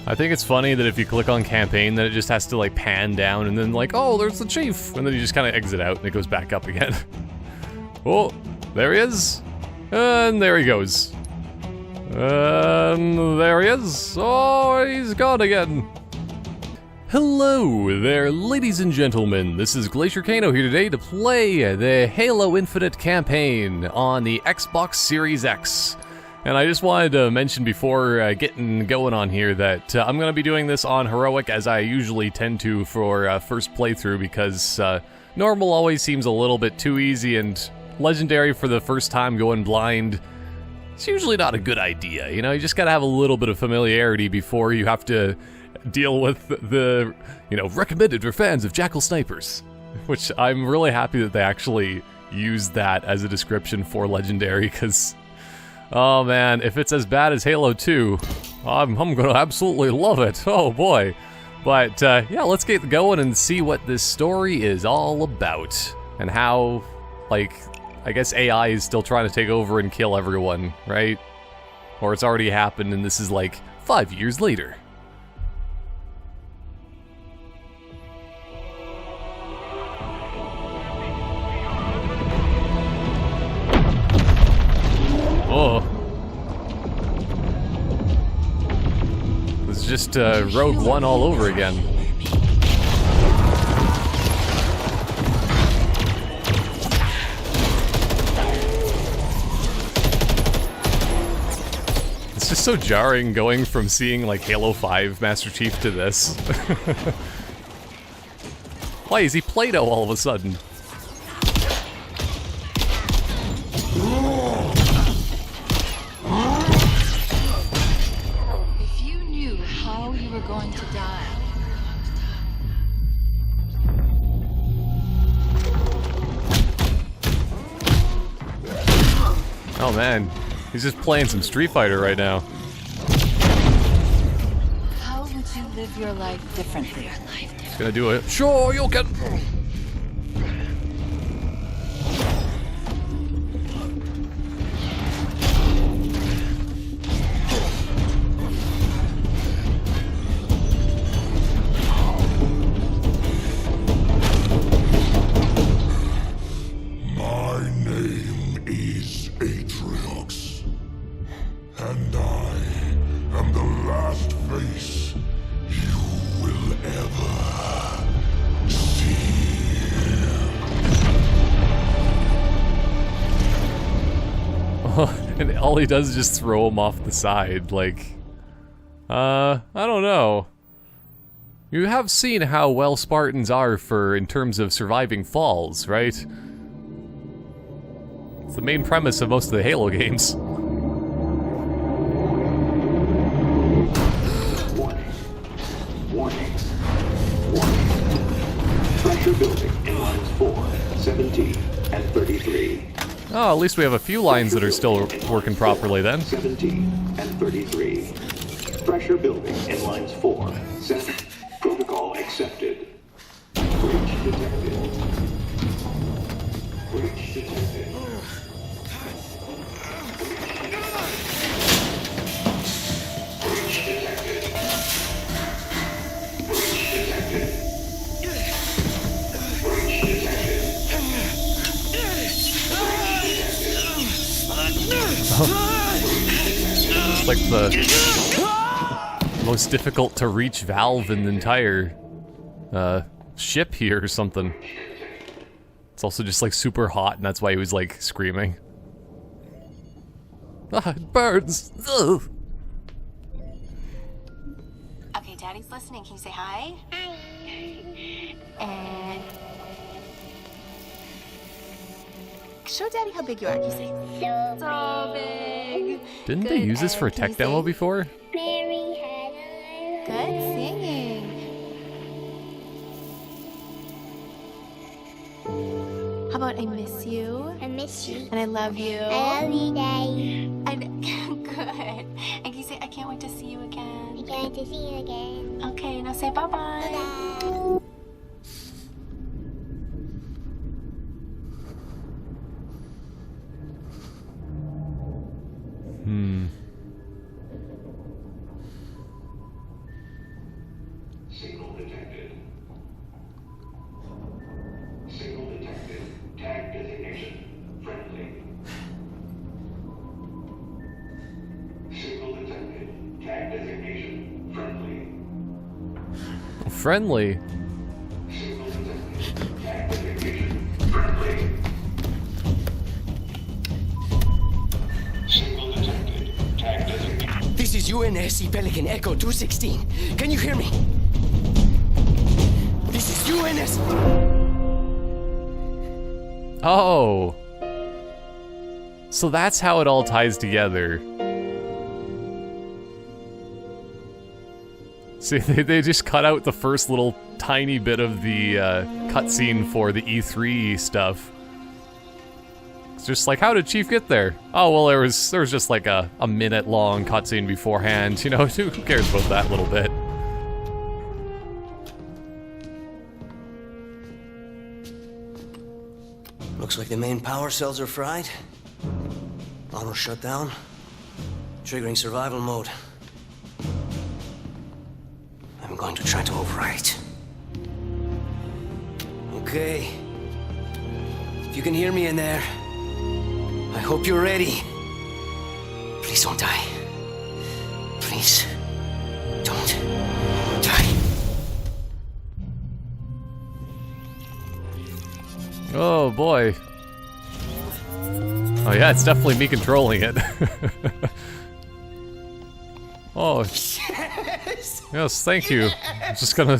I think it's funny that if you click on campaign, then it just has to like pan down and then like, oh, there's the chief, and then you just kind of exit out and it goes back up again. Oh, there he is, and there he goes, and there he is. Oh, he's gone again. Hello there, ladies and gentlemen. This is Glaciercano here today to play the Halo Infinite campaign on the Xbox Series X. And I just wanted to mention before getting going on here that I'm going to be doing this on Heroic as I usually tend to for first playthrough, because normal always seems a little bit too easy, and Legendary for the first time going blind, it's usually not a good idea. You know, you just got to have a little bit of familiarity before you have to deal with the, you know, recommended for fans of Jackal Snipers, which I'm really happy that they actually used that as a description for Legendary, because oh man, if it's as bad as Halo 2, I'm gonna absolutely love it. Oh boy. But yeah, let's get going and see what this story is all about. And how, like, I guess AI is still trying to take over and kill everyone, right? Or it's already happened and this is like 5 years later. Oh. It's just Rogue One all over again. It's just so jarring going from seeing like Halo 5 Master Chief to this. Why is he Play-Doh all of a sudden? Going to die. Oh man, he's just playing some Street Fighter right now. How would you live your life differently? He's gonna do it. Sure, you can. Atriox, and I am the last face you will ever see. And all he does is just throw him off the side, like, I don't know. You have seen how well Spartans are in terms of surviving falls, right? It's the main premise of most of the Halo games. Warning. Pressure building in lines 4, 17, and 33. Oh, at least we have a few lines that are still working properly then. 17 and 33. Pressure building in lines 4, 7. Protocol accepted. Breach detected. Breach detected. It's like the most difficult to reach valve in the entire ship here or something. It's also just like super hot, and that's why he was like screaming. Ah, it burns! Ugh. Okay, Daddy's listening. Can you say hi? Hi. And show Daddy how big you are. Can you say so big? Didn't Good. they use this for a tech demo before? Good singing. How about I miss you? I miss you. And I love you. I love you, Daddy. And good. And can you say I can't wait to see you again? I can't wait to see you again. Okay, now say bye-bye. Bye-bye. Signal detected. Signal detected. Tag designation. Friendly. Signal detected. Tag designation. Friendly. Friendly. Signal detected. Tag designation. Friendly. Signal detected. Tag designation. This is UNSC Pelican Echo 216. Can you hear me? This is UNS. Oh. So that's how it all ties together. See, they just cut out the first little tiny bit of the cutscene for the E3 stuff. It's just like, how did Chief get there? Oh, well, there was just like a minute-long cutscene beforehand. You know, who cares about that little bit? Looks like the main power cells are fried. Auto shut down. Triggering survival mode. I'm going to try to overwrite. Okay. If you can hear me in there, I hope you're ready. Please don't die. Please don't die. Oh boy. Oh yeah, it's definitely me controlling it. Oh. Yes! Yes, thank you. I'm just gonna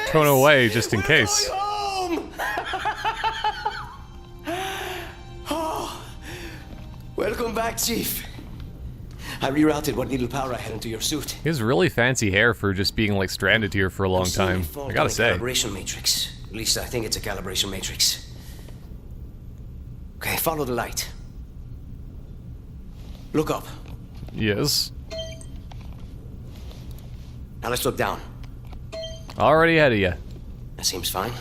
turn away just in case. Home! Oh, welcome back, Chief. I rerouted what little power I had into your suit. He has really fancy hair for just being like stranded here for a long time. I gotta say. Calibration matrix. At least I think it's a calibration matrix. Okay, follow the light. Look up. Yes. Now let's look down. Already ahead of you. That seems fine.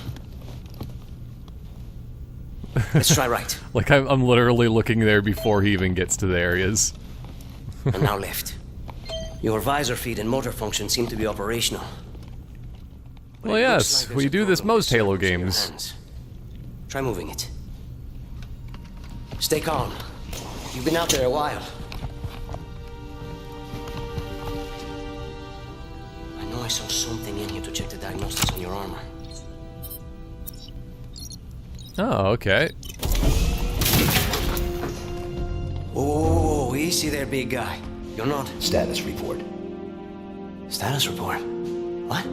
Let's try right. Like I'm literally looking there before he even gets to the areas. And now left. Your visor feed and motor function seem to be operational. But Well, it looks yes, like there's we a do this problem with most Halo circuits in your games. hands. Try moving it. Stay calm. You've been out there a while. I know I saw something in here to check the diagnostics on your armor. Oh, okay. Whoa, easy there, big guy. You're not. Status report. Status report. What?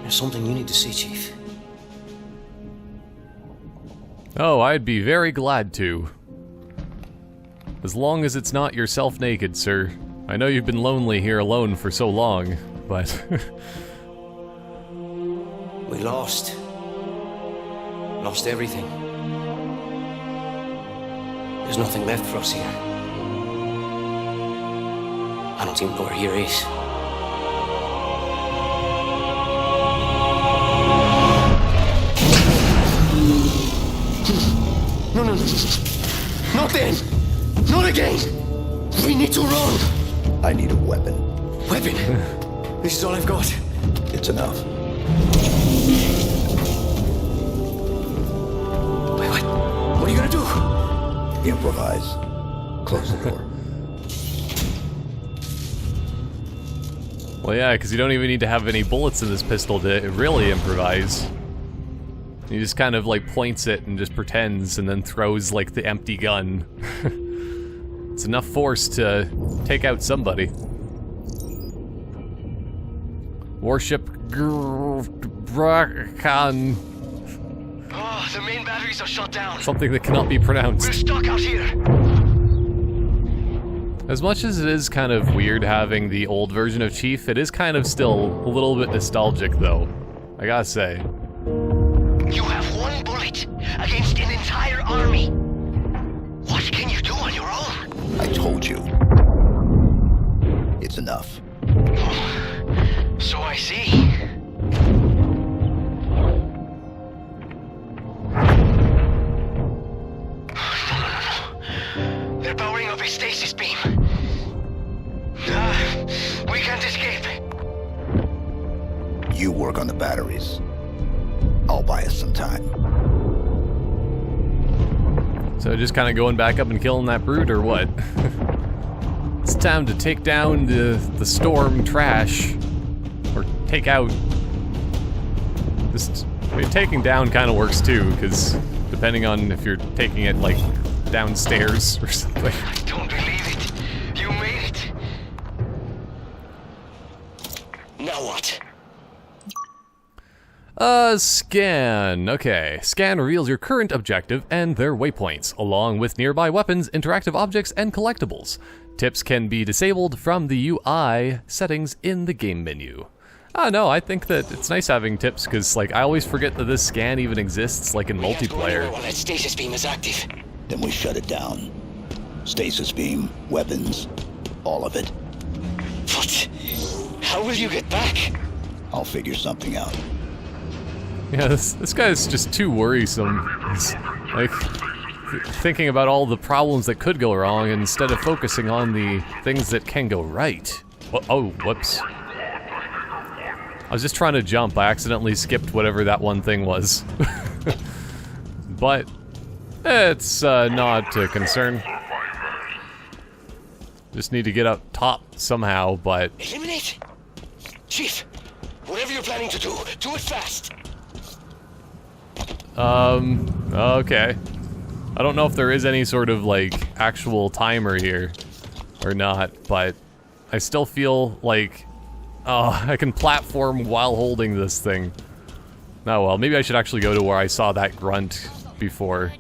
There's something you need to see, Chief. Oh, I'd be very glad to. As long as it's not yourself naked, sir. I know you've been lonely here alone for so long, but... We lost. Lost everything. There's nothing left for us here. I don't even know where here is. No, no, no. Not then! Not again! We need to run! I need a weapon. Weapon? This is all I've got. It's enough. Wait, what? What are you gonna do? Improvise. Close the door. Well, yeah, because you don't even need to have any bullets in this pistol to really improvise. He just kind of like points it and just pretends and then throws like the empty gun. It's enough force to take out somebody. Warship Graciercano. Oh, the main batteries are shut down. Something that cannot be pronounced. We're stuck out here. As much as it is kind of weird having the old version of Chief, it is kind of still a little bit nostalgic though. I gotta say. You have one bullet against an entire army. What can you do on your own? I told you. It's enough. So I see. No. They're powering up a stasis beam. We can't escape. You work on the batteries. I'll buy us some time. So just kind of going back up and killing that brute, or what? It's time to take down the storm trash. Or take out... This, I mean, taking down kind of works too, because depending on if you're taking it, like, downstairs or something. I don't believe it. You made it. Now what? Scan. Okay. Scan reveals your current objective and their waypoints, along with nearby weapons, interactive objects, and collectibles. Tips can be disabled from the UI settings in the game menu. No, I think that it's nice having tips, because, like, I always forget that this scan even exists, like, in multiplayer. While that stasis beam is active. Then we shut it down. Stasis beam, weapons, all of it. What? How will you get back? I'll figure something out. Yeah, this guy's just too worrisome. He's, like, thinking about all the problems that could go wrong instead of focusing on the things that can go right. Oh, whoops. I was just trying to jump. I accidentally skipped whatever that one thing was. But it's not a concern. Just need to get up top somehow, but... Eliminate? Chief, whatever you're planning to do it fast. Okay. I don't know if there is any sort of, like, actual timer here or not, but I still feel like, I can platform while holding this thing. Oh well, maybe I should actually go to where I saw that grunt before.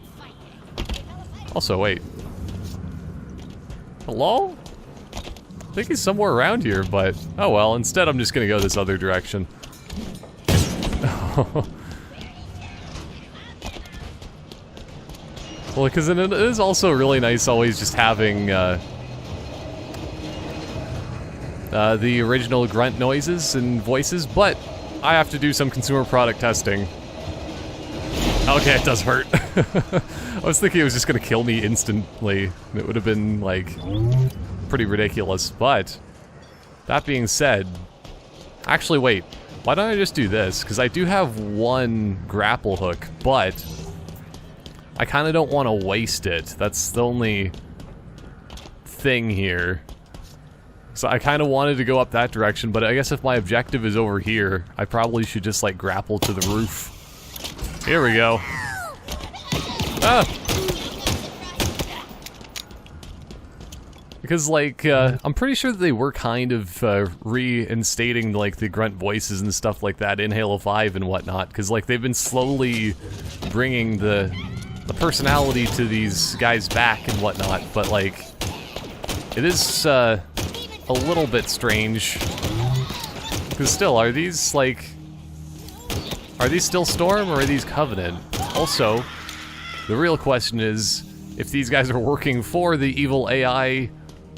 Also, wait. Hello? I think he's somewhere around here, but oh well, instead I'm just gonna go this other direction. Well, because it is also really nice always just having the original grunt noises and voices, but I have to do some consumer product testing. Okay, it does hurt. I was thinking it was just gonna kill me instantly. It would have been, like, pretty ridiculous, but that being said... Actually, wait. Why don't I just do this? Because I do have one grapple hook, but... I kind of don't want to waste it. That's the only thing here. So I kind of wanted to go up that direction, but I guess if my objective is over here, I probably should just, like, grapple to the roof. Here we go. Ah! Because, like, I'm pretty sure that they were kind of reinstating, like, the grunt voices and stuff like that in Halo 5 and whatnot. Because, like, they've been slowly bringing the personality to these guys back and whatnot, but, like, it is a little bit strange. Because still, are these still Storm or are these Covenant? Also, the real question is if these guys are working for the evil AI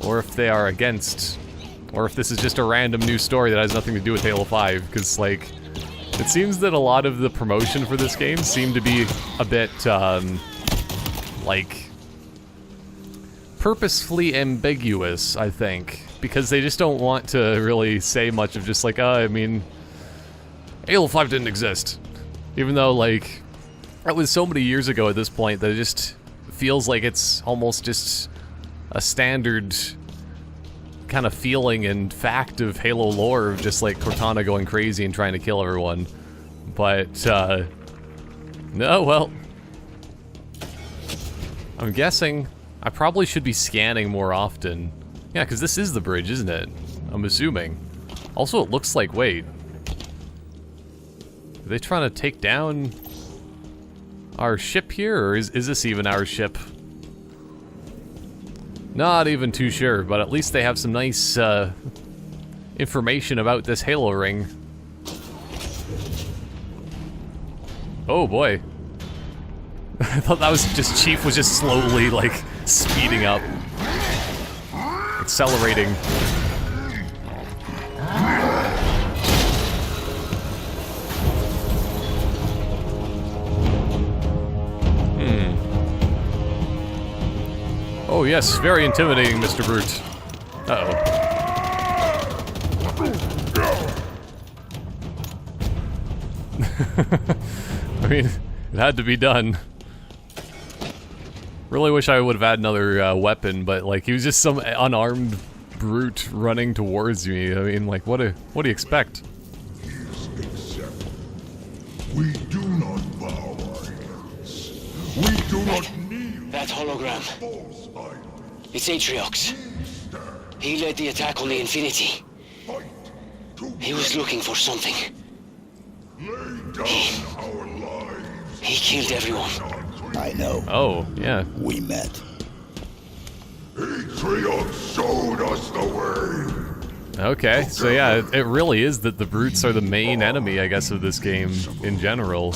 or if they are against, or if this is just a random new story that has nothing to do with Halo 5, because, like, it seems that a lot of the promotion for this game seemed to be a bit, like, purposefully ambiguous, I think. Because they just don't want to really say much of just like, I mean, Halo 5 didn't exist. Even though, like, that was so many years ago at this point that it just feels like it's almost just a standard kind of feeling and fact of Halo lore of just, like, Cortana going crazy and trying to kill everyone. But, no, well, I'm guessing I probably should be scanning more often. Yeah, because this is the bridge, isn't it? I'm assuming. Also, it looks like, wait. Are they trying to take down our ship here, or is this even our ship? Not even too sure, but at least they have some nice information about this Halo ring. Oh boy. I thought that was just Chief was just slowly, like, speeding up. Accelerating. Oh yes, very intimidating, Mr. Brute. Uh-oh. I mean, it had to be done. Really wish I would have had another weapon, but like he was just some unarmed brute running towards me. I mean, like what do you expect? We do not bow our heads. We do not kneel. That hologram. False idols. It's Atriox. He led the attack on the Infinity. Fight to He was looking for something. lay down our lives. He killed everyone. I know. Oh, yeah. We met. Atriox showed us the way. Okay, so yeah, it really is that the brutes are the main enemy, I guess, of this game in general.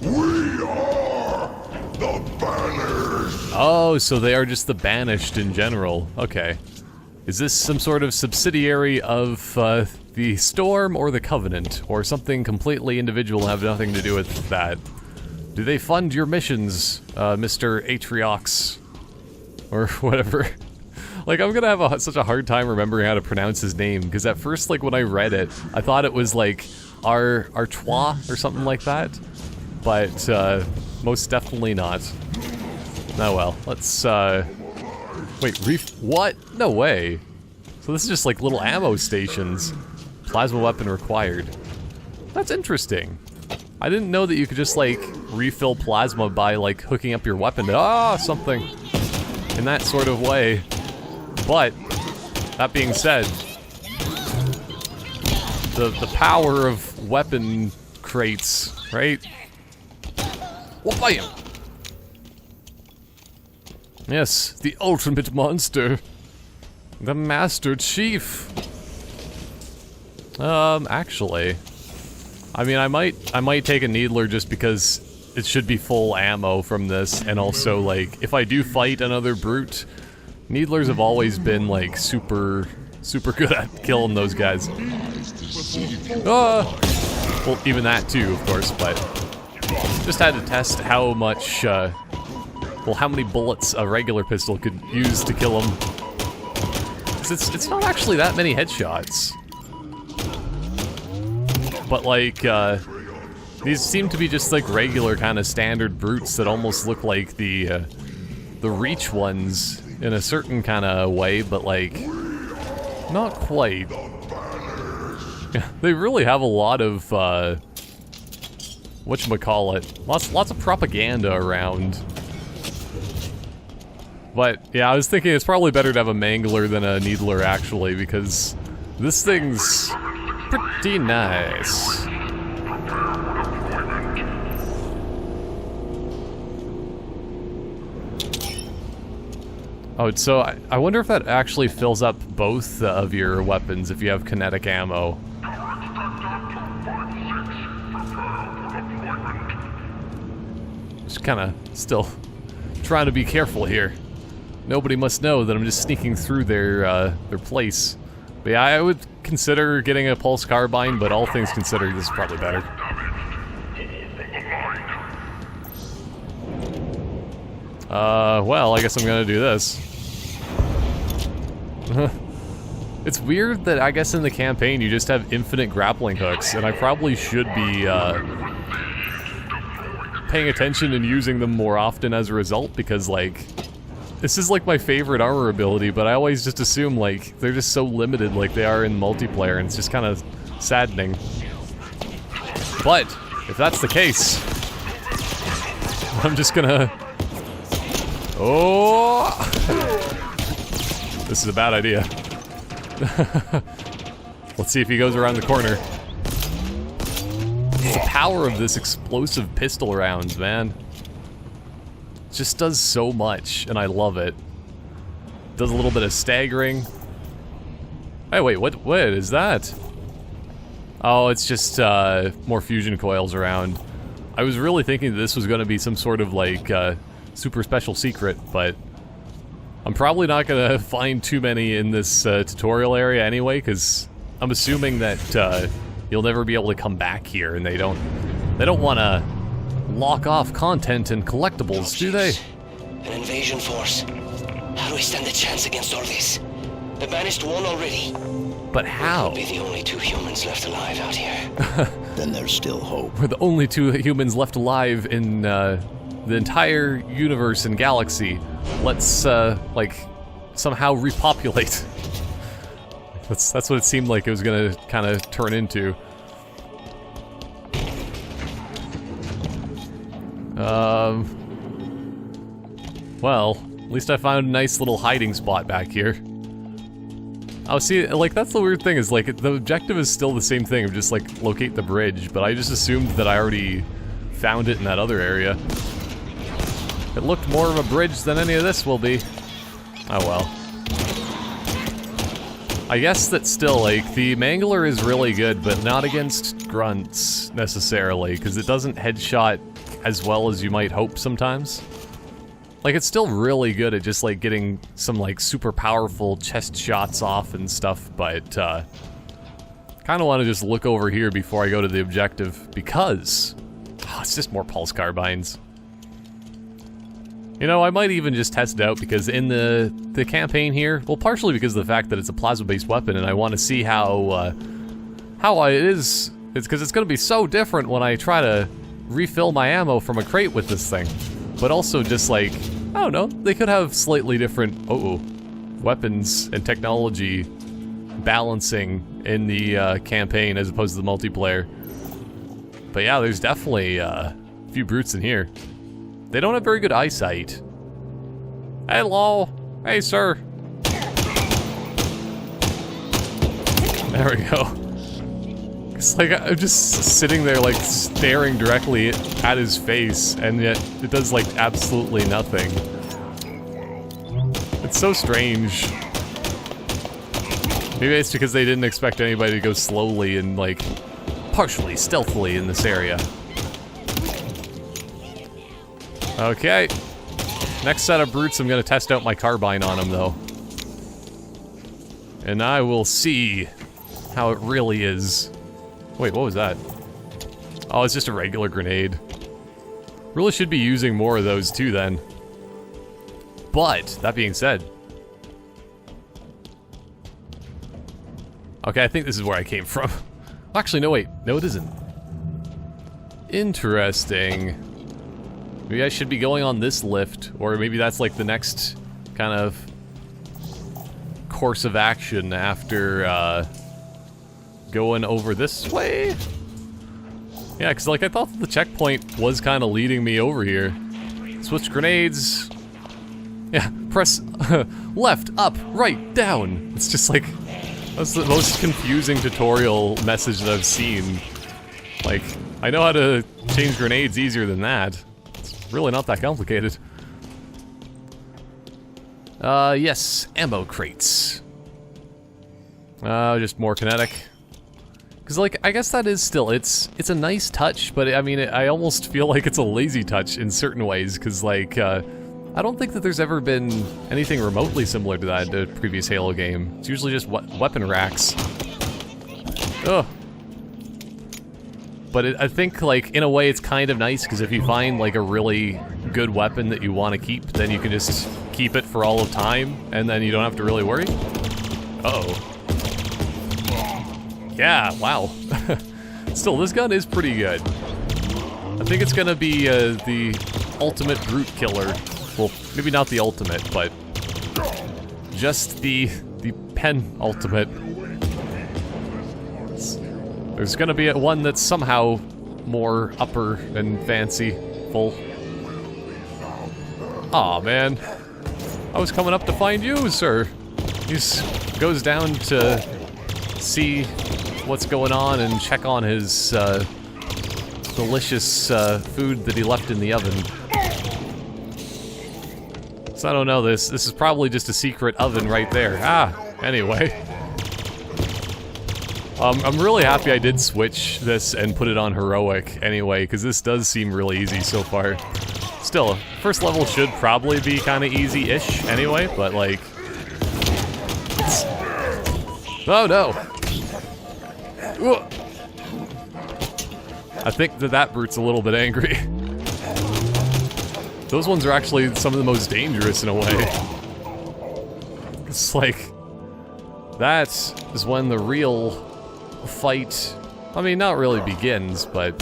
We are the banners. Oh, so they are just the banished in general. Okay. Is this some sort of subsidiary of the Storm or the Covenant? Or something completely individual have nothing to do with that? Do they fund your missions, Mr. Atriox? Or whatever. Like, I'm gonna have such a hard time remembering how to pronounce his name, because at first, like, when I read it, I thought it was, like, Artois or something like that. But, most definitely not. Oh well, let's, wait, what? No way. So this is just, like, little ammo stations. Plasma weapon required. That's interesting. I didn't know that you could just, like, refill plasma by, like, hooking up your weapon to, something. In that sort of way. But, that being said, the power of weapon crates, right? What bam? Yes, the ultimate monster. The Master Chief. Actually, I mean, I might take a Needler just because it should be full ammo from this, and also, like, if I do fight another brute, Needlers have always been, like, super good at killing those guys. Well, even that too, of course, but just had to test how much, well, how many bullets a regular pistol could use to kill him. 'Cause it's not actually that many headshots. But, like, these seem to be just, like, regular kind of standard brutes that almost look like the Reach ones in a certain kind of way, but, like, not quite. Yeah, they really have a lot of, whatchamacallit, lots of propaganda around. But, yeah, I was thinking it's probably better to have a Mangler than a Needler, actually, because this thing's pretty nice. Oh, so I wonder if that actually fills up both of your weapons if you have kinetic ammo. Just kind of still trying to be careful here. Nobody must know that I'm just sneaking through their place. But yeah, I would consider getting a pulse carbine, but all things considered, this is probably better. Well, I guess I'm gonna do this. It's weird that I guess in the campaign you just have infinite grappling hooks, and I probably should be paying attention and using them more often as a result, because, like, this is like my favorite armor ability, but I always just assume, like, they're just so limited like they are in multiplayer, and it's just kind of saddening. But if that's the case, I'm just gonna... Oh! This is a bad idea. Let's see if he goes around the corner. The power of this explosive pistol rounds, man. It just does so much, and I love it. Does a little bit of staggering. Hey, wait, what is that? Oh, it's just more fusion coils around. I was really thinking that this was going to be some sort of, like, super special secret, but I'm probably not gonna find too many in this tutorial area anyway, because I'm assuming that you'll never be able to come back here, and they don't want to lock off content and collectibles, do they? An invasion force. How do we stand a chance against all this? The banished won already. But how? We're the only two humans left alive out here. Then there's still hope. We're the only two humans left alive in the entire universe and galaxy. Let's like somehow repopulate. That's what it seemed like it was gonna kind of turn into. Well, at least I found a nice little hiding spot back here. Oh, see, like, that's the weird thing, is, like, the objective is still the same thing of just, like, locate the bridge, but I just assumed that I already found it in that other area. It looked more of a bridge than any of this will be. Oh well. I guess that still, like, the Mangler is really good, but not against grunts, necessarily, because it doesn't headshot as well as you might hope sometimes. Like, it's still really good at just, like, getting some, like, super powerful chest shots off and stuff, but, kind of want to just look over here before I go to the objective, because it's just more pulse carbines. You know, I might even just test it out, because in the campaign here, well, partially because of the fact that it's a plasma-based weapon, and I want to see how it is. It's because it's going to be so different when I try to refill my ammo from a crate with this thing. But also just like, I don't know, they could have slightly different weapons and technology balancing in the campaign as opposed to the multiplayer. But yeah, there's definitely a few brutes in here. They don't have very good eyesight. Hello! Hey, sir! There we go. It's like, I'm just sitting there, like, staring directly at his face, and yet it does, like, absolutely nothing. It's so strange. Maybe it's because they didn't expect anybody to go slowly and, like, partially stealthily in this area. Okay. Next set of brutes, I'm gonna test out my carbine on them, though. And I will see how it really is. Wait, what was that? Oh, it's just a regular grenade. Really should be using more of those too, then. But, that being said... Okay, I think this is where I came from. Actually, no, wait. No, it isn't. Interesting. Maybe I should be going on this lift, or maybe that's like the next kind of course of action after, going over this way? Yeah, because, like, I thought the checkpoint was kind of leading me over here. Switch grenades. Yeah, press left, up, right, down. It's just like, that's the most confusing tutorial message that I've seen. Like, I know how to change grenades easier than that. It's really not that complicated. Yes, ammo crates. Just more kinetic. Because, like, I guess that is still, it's a nice touch, but I mean, I almost feel like it's a lazy touch in certain ways, because, like, I don't think that there's ever been anything remotely similar to that in a previous Halo game. It's usually just weapon racks. Ugh. But I think, like, in a way it's kind of nice, because if you find, like, a really good weapon that you want to keep, then you can just keep it for all of time, and then you don't have to really worry. Uh-oh. Yeah, wow. Still, this gun is pretty good. I think it's gonna be the ultimate brute killer. Well, maybe not the ultimate, but just the penultimate. There's gonna be one that's somehow more upper and fancy-ful. Aw, man. I was coming up to find you, sir. He goes down to see what's going on and check on his delicious food that he left in the oven. So I don't know this. This is probably just a secret oven right there. Ah, anyway. I'm really happy I did switch this and put it on heroic anyway, because this does seem really easy so far. Still, first level should probably be kind of easy-ish anyway, but like... Oh no! I think that brute's a little bit angry. Those ones are actually some of the most dangerous in a way. It's like... That is when the real fight, I mean, not really begins, but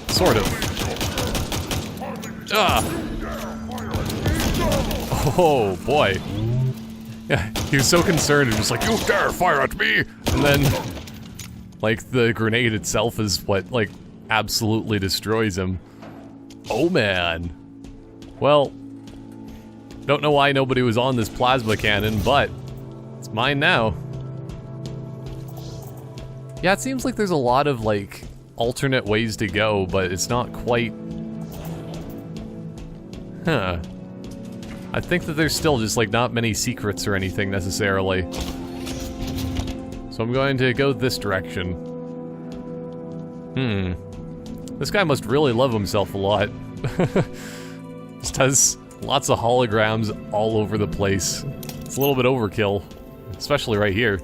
sort of. Ah! Oh, boy. Yeah, he was so concerned and just like, you dare fire at me! And then, like, the grenade itself is what, like, absolutely destroys him. Oh, man. Well, don't know why nobody was on this plasma cannon, but it's mine now. Yeah, it seems like there's a lot of, like, alternate ways to go, but it's not quite... Huh. I think that there's still just, like, not many secrets or anything, necessarily. So I'm going to go this direction. This guy must really love himself a lot. Just has lots of holograms all over the place. It's a little bit overkill, especially right here.